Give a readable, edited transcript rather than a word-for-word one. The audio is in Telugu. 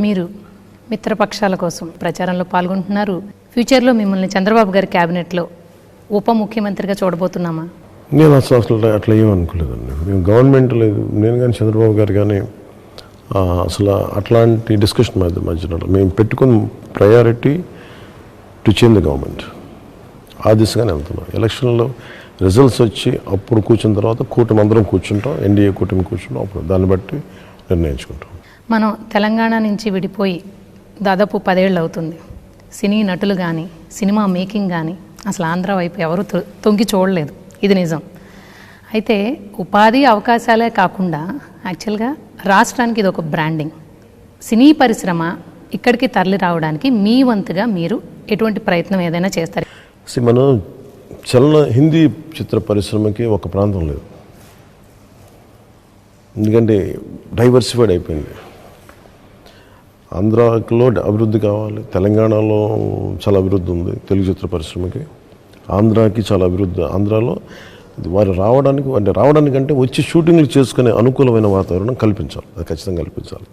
మీరు మిత్రపక్షాల కోసం ప్రచారంలో పాల్గొంటున్నారు. ఫ్యూచర్లో మిమ్మల్ని చంద్రబాబు గారి క్యాబినెట్లో ఉప ముఖ్యమంత్రిగా చూడబోతున్నామా? నేను అసలు అట్లా ఏమనుకోలేదండి. మేము గవర్నమెంట్ లేదు, నేను కానీ చంద్రబాబు గారు కానీ అసలు అట్లాంటి డిస్కషన్ మధ్యలో మేము పెట్టుకున్న priority to change the government. ఆ దిశగానే వెళ్తున్నాం. ఎలక్షన్లో రిజల్ట్స్ వచ్చి అప్పుడు కూర్చున్న తర్వాత కూటమి అందరం కూర్చుంటాం, ఎన్డీఏ కూటమి కూర్చుంటాం, అప్పుడు దాన్ని బట్టి నిర్ణయించుకుంటాం. మనం తెలంగాణ నుంచి విడిపోయి దాదాపు 10 ఏళ్ళు అవుతుంది. సినీ నటులు కానీ సినిమా మేకింగ్ కానీ అసలు ఆంధ్ర వైపు ఎవరు తొంగి చూడలేదు, ఇది నిజం. అయితే ఉపాధి అవకాశాలే కాకుండా యాక్చువల్గా రాష్ట్రానికి ఇది ఒక బ్రాండింగ్. సినీ పరిశ్రమ ఇక్కడికి తరలి రావడానికి మీ వంతుగా మీరు ఎటువంటి ప్రయత్నం ఏదైనా చేస్తారు? మనం హిందీ చిత్ర పరిశ్రమకి ఒక ప్రాంతం లేదు, ఎందుకంటే డైవర్సిఫైడ్ అయిపోయింది. ఆంధ్రాలో అభివృద్ధి కావాలి, తెలంగాణలో చాలా అభివృద్ధి ఉంది తెలుగు చిత్ర పరిశ్రమకి, ఆంధ్రాకి చాలా అభివృద్ధి. ఆంధ్రాలో వారు రావడానికంటే వచ్చి షూటింగ్లు చేసుకునే అనుకూలమైన వాతావరణం కల్పించాలి, అది ఖచ్చితంగా కల్పించాలి.